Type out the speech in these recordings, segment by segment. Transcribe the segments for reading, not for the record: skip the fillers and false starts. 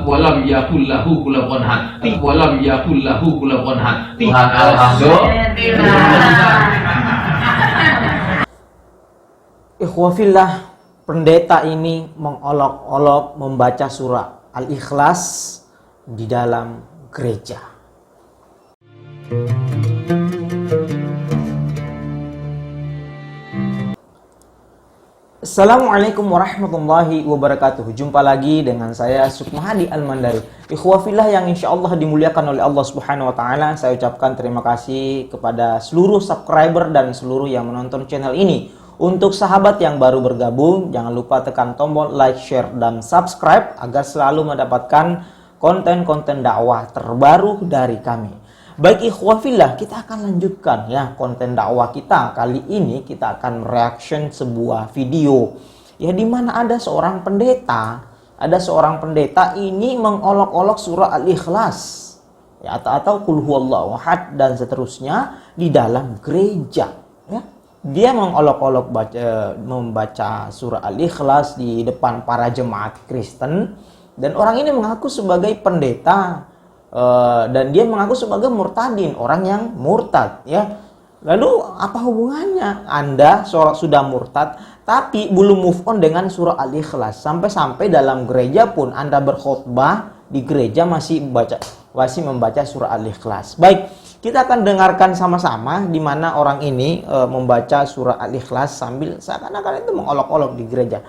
walam yakul lahu kufuwan ahad. Walam yakul lahu kufuwan ahad. Tuhan alhamdulillah. Ikhwafillah, pendeta ini mengolok-olok membaca surah Al-Ikhlas di dalam gereja. Assalamualaikum warahmatullahi wabarakatuh. Jumpa lagi dengan saya Sukmahadi Al-Mandari. Ikhwafillah yang insya Allah dimuliakan oleh Allah Subhanahu wa Ta'ala, saya ucapkan terima kasih kepada seluruh subscriber dan seluruh yang menonton channel ini. Untuk sahabat yang baru bergabung, jangan lupa tekan tombol like, share, dan subscribe agar selalu mendapatkan konten-konten dakwah terbaru dari kami. Baik ikhwafillah, kita akan lanjutkan ya konten dakwah kita. Kali ini kita akan reaction sebuah video ya, di mana ada seorang pendeta ini mengolok-olok surah Al-Ikhlas ya, atau Qul huwallahu ahad dan seterusnya di dalam gereja ya. Dia mengolok-olok membaca surah Al-Ikhlas di depan para jemaat Kristen, dan orang ini mengaku sebagai pendeta dan dia mengaku sebagai murtadin, orang yang murtad ya. Lalu apa hubungannya Anda sudah murtad tapi belum move on dengan surah Al-Ikhlas? Sampai-sampai dalam gereja pun Anda berkhutbah di gereja masih membaca surah Al-Ikhlas. Baik, kita akan dengarkan sama-sama di mana orang ini membaca surah Al-Ikhlas sambil seakan-akan itu mengolok-olok di gereja.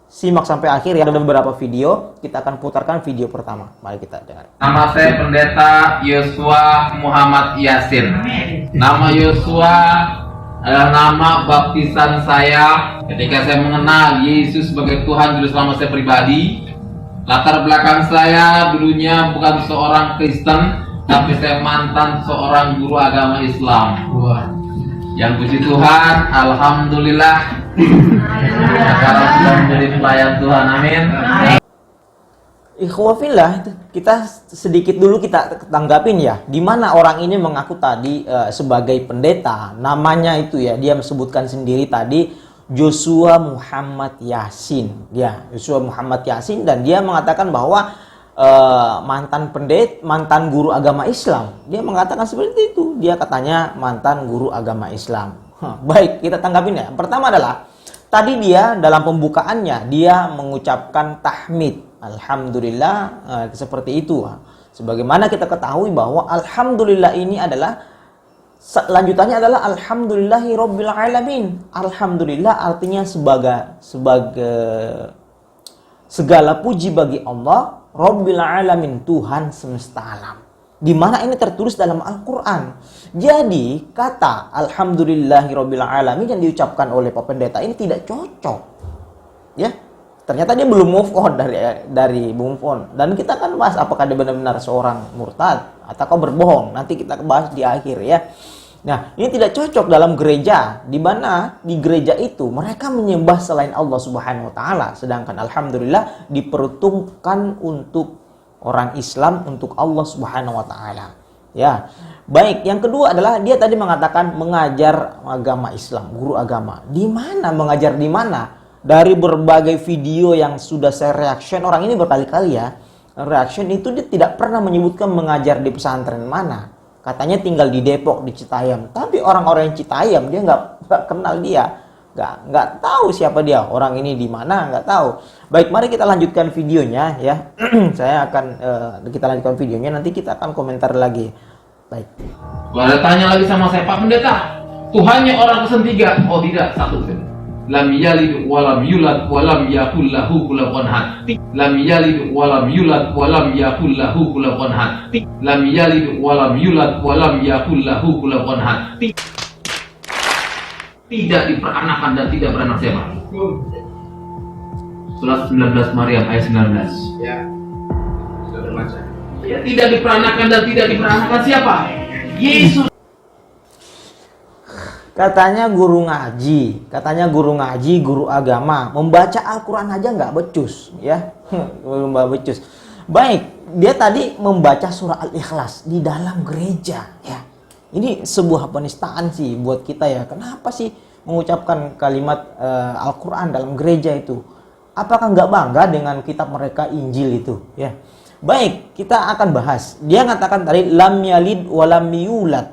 Simak sampai akhir ya, ada beberapa video. Kita akan putarkan video pertama. Mari kita dengar. Nama saya Pendeta Yosua Muhammad Yasin. Nama Yosua adalah nama baptisan saya ketika saya mengenal Yesus sebagai Tuhan Juru Selamat saya pribadi. Latar belakang saya dulunya bukan seorang Kristen, tapi saya mantan seorang guru agama Islam. Yang puji Tuhan, alhamdulillah. Sekarang sudah menjadi pelayan Tuhan, amin. Ikhwafillah, kita sedikit dulu kita tanggapin ya, di mana orang ini mengaku tadi sebagai pendeta. Namanya itu ya, dia sebutkan sendiri tadi Yosua Muhammad Yasin. Ya, Yosua Muhammad Yasin, dan dia mengatakan bahwa mantan guru agama Islam. Dia mengatakan seperti itu. Dia katanya mantan guru agama Islam. Baik, kita tanggapin ya. Pertama adalah tadi dia dalam pembukaannya dia mengucapkan tahmid, alhamdulillah, seperti itu. Sebagaimana kita ketahui bahwa alhamdulillah ini adalah lanjutannya adalah alhamdulillahi rabbil alamin. Alhamdulillah artinya sebagai segala puji bagi Allah, Rabbil alamin, Tuhan semesta alam. Di mana ini tertulis dalam Al-Qur'an. Jadi, kata alhamdulillahi rabbil alamin yang diucapkan oleh Pak Pendeta ini tidak cocok. Ya. Ternyata dia belum move on dari move on. Dan kita akan bahas apakah dia benar-benar seorang murtad atau berbohong. Nanti kita bahas di akhir ya. Nah, ini tidak cocok dalam gereja, di mana di gereja itu mereka menyembah selain Allah Subhanahu wa Ta'ala, sedangkan alhamdulillah diperuntukkan untuk orang Islam, untuk Allah Subhanahu wa Ta'ala. Ya. Baik, yang kedua adalah dia tadi mengatakan mengajar agama Islam, guru agama. Di mana mengajar di mana? Dari berbagai video yang sudah saya reaction, orang ini berkali-kali ya reaction itu, dia tidak pernah menyebutkan mengajar di pesantren mana. Katanya tinggal di Depok, di Citayam. Tapi orang-orang yang Citayam dia nggak kenal dia, nggak tahu siapa dia. Orang ini di mana nggak tahu. Baik, mari kita lanjutkan videonya ya. Kita lanjutkan videonya. Nanti kita akan komentar lagi. Baik. Ada tanya lagi sama saya, Pak Pendeta, Tuhannya orang ketiga? Oh tidak, satu. Lam yalid walam yulad walam yakul lahu kufuwan ahad. Lam yalid walam yulad walam yakul lahu kufuwan ahad. Lam yalid walam yulad walam yakul lahu kufuwan ahad. Tidak diperanakan dan tidak beranak siapa? Surat 19 Maryam ayat 19. Ya. Sudah terbaca. Ya, tidak diperanakan dan tidak diperanakan siapa? Yesus. Katanya guru ngaji, guru agama, membaca Al-Quran aja nggak becus, ya, nggak becus. Baik, dia tadi membaca surah Al-Ikhlas di dalam gereja, ya. Ini sebuah penistaan sih buat kita ya. Kenapa sih mengucapkan kalimat Al-Quran dalam gereja itu? Apakah nggak bangga dengan kitab mereka Injil itu, ya? Baik, kita akan bahas. Dia mengatakan tadi lam yalid wa lam yulad.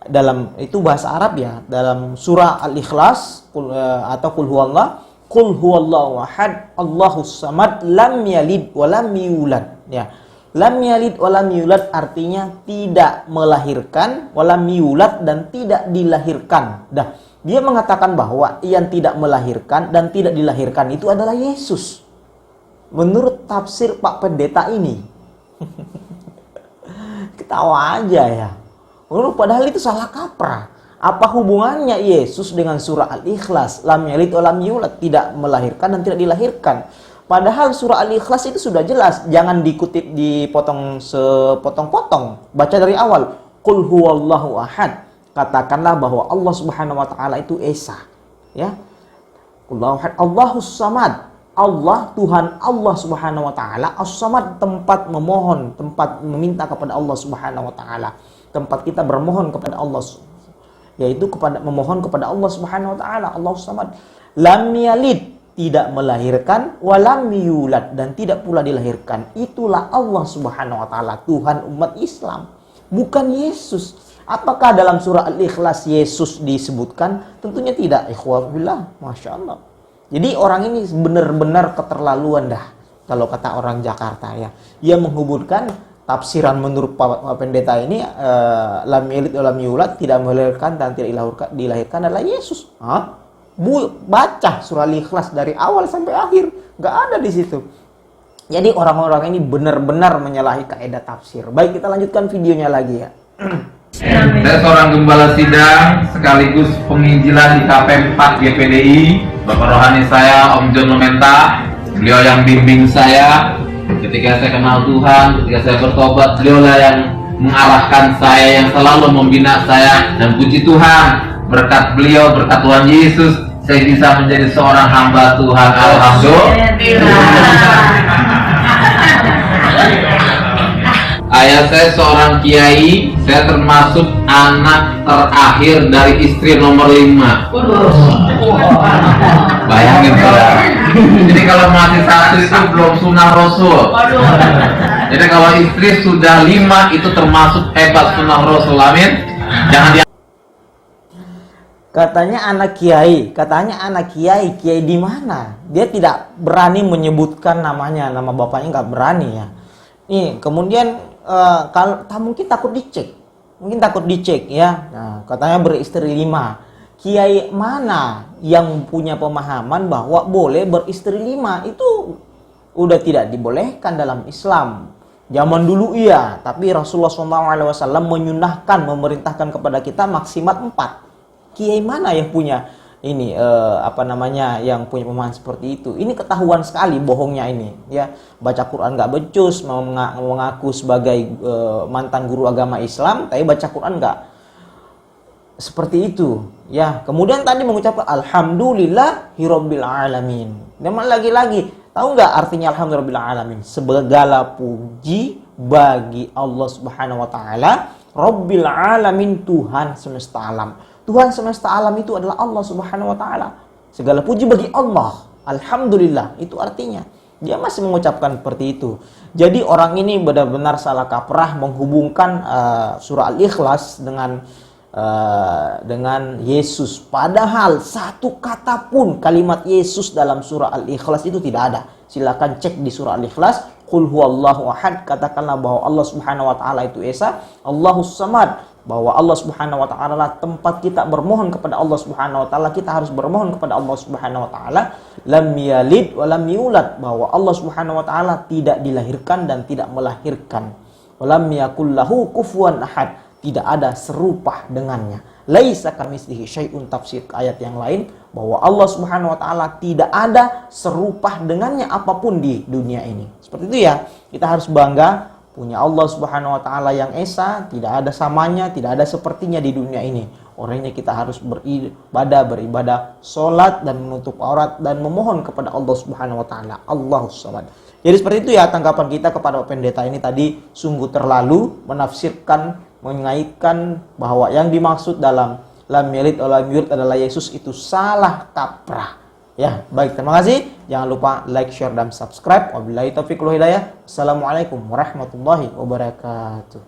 Dalam itu bahasa Arab ya. Dalam surah Al-Ikhlas atau Qul huwallahu ahad, Allahus samad, lam yalid wa lam yulad. Ya. Lam yalid wa lam yulad artinya tidak melahirkan, wa lam yulad dan tidak dilahirkan. Dah, dia mengatakan bahwa yang tidak melahirkan dan tidak dilahirkan itu adalah Yesus. Menurut tafsir Pak Pendeta ini. Ketawa aja ya. Padahal itu salah kaprah. Apa hubungannya Yesus dengan surah Al-Ikhlas? Lam yalid wa lam yulad, tidak melahirkan dan tidak dilahirkan. Padahal surah Al-Ikhlas itu sudah jelas. Jangan dikutip, dipotong sepotong-potong. Baca dari awal. Qul huwallahu ahad. Katakanlah bahwa Allah Subhanahu wa taala itu esa. Ya. Allahu ahad, Allahus samad. Allah, Tuhan Allah Subhanahu wa taala, as-samad, tempat memohon, tempat meminta kepada Allah Subhanahu wa taala. Tempat kita bermohon kepada Allah, yaitu memohon kepada Allah Subhanahu wa taala, Allahus samad. Lam yalid, tidak melahirkan, wa lam yulad, dan tidak pula dilahirkan. Itulah Allah Subhanahu wa taala, Tuhan umat Islam, bukan Yesus. Apakah dalam surah Al-Ikhlas Yesus disebutkan? Tentunya tidak. Ikhwan billah, Masya Allah. Jadi orang ini benar-benar keterlaluan dah, kalau kata orang Jakarta ya. Ia menghubungkan tafsiran menurut Pak Pendeta ini, lam yalid wa lam yulad, tidak melahirkan dan tidak dilahirkan adalah Yesus. Hah? Baca surah Al-Ikhlas dari awal sampai akhir, nggak ada di situ. Jadi orang-orang ini benar-benar menyalahi kaidah tafsir. Baik, kita lanjutkan videonya lagi ya. Saya seorang gembala sidang sekaligus penginjilan di KP 4 GPDI. Bapak rohani saya Om John Lumenta. Beliau yang bimbing saya ketika saya kenal Tuhan, ketika saya bertobat. Beliau lah yang mengarahkan saya, yang selalu membina saya. Dan puji Tuhan, berkat beliau, berkat Tuhan Yesus, saya bisa menjadi seorang hamba Tuhan. Alhamdulillah. Ayah saya seorang kiai, saya termasuk anak terakhir dari istri nomor 5. Bayangin saudara. Jadi kalau masih satu itu belum sunnah Rasul. Jadi kalau istri sudah 5 itu termasuk hebat sunnah Rasul. Amin. Jangan dia. Katanya anak kiai di mana? Dia tidak berani menyebutkan namanya, nama bapaknya nggak berani ya. Nih, kemudian kalau mungkin takut dicek ya. Nah, katanya beristri 5. Kiai mana yang punya pemahaman bahwa boleh beristri 5? Itu udah tidak dibolehkan dalam Islam. Zaman dulu iya, tapi Rasulullah SAW menyunahkan, memerintahkan kepada kita maksimal 4. Kiai mana yang punya ini yang punya pemahaman seperti itu? Ini ketahuan sekali bohongnya ini ya. Baca Quran nggak becus, mau mengaku sebagai mantan guru agama Islam, tapi baca Quran nggak seperti itu ya. Kemudian tadi mengucapkan alhamdulillahirabbil alamin. Memang lagi-lagi tahu nggak artinya alhamdulillahirabbil alamin? Segala puji bagi Allah Subhanahu wa taala, Rabbil alamin, Tuhan semesta alam. Tuhan semesta alam itu adalah Allah Subhanahu wa taala. Segala puji bagi Allah. Alhamdulillah, itu artinya. Dia masih mengucapkan seperti itu. Jadi orang ini benar-benar salah kaprah menghubungkan surah Al-Ikhlas dengan Yesus. Padahal satu kata pun kalimat Yesus dalam surah Al-Ikhlas itu tidak ada. Silakan cek di surah Al-Ikhlas. Qul huwallahu ahad, katakanlah bahwa Allah Subhanahu wa taala itu esa, Allahus samad, bahwa Allah Subhanahu wa taala adalah tempat kita bermohon kepada Allah Subhanahu wa taala. Kita harus bermohon kepada Allah Subhanahu wa taala. Lam yalid wa lam yulad, bahwa Allah Subhanahu wa taala tidak dilahirkan dan tidak melahirkan. Wa lam yakul lahu kufuwan ahad, tidak ada serupa dengannya. Laisa kamitslihi syai'un, tafsir ayat yang lain bahwa Allah Subhanahu wa taala tidak ada serupa dengannya apapun di dunia ini. Seperti itu ya. Kita harus bangga punya Allah Subhanahu wa taala yang esa, tidak ada samanya, tidak ada sepertinya di dunia ini. Orangnya kita harus beribadah, salat dan menutup aurat dan memohon kepada Allah Subhanahu wa taala. Allahus samad. Jadi seperti itu ya tanggapan kita kepada pendeta ini tadi, sungguh terlalu menafsirkan, mengaitkan bahwa yang dimaksud dalam lam yalid wa lam yulad adalah Yesus, itu salah kaprah. Ya, baik, terima kasih. Jangan lupa like, share, dan subscribe. Wabillahi taufiq wal hidayah. Assalamualaikum warahmatullahi wabarakatuh.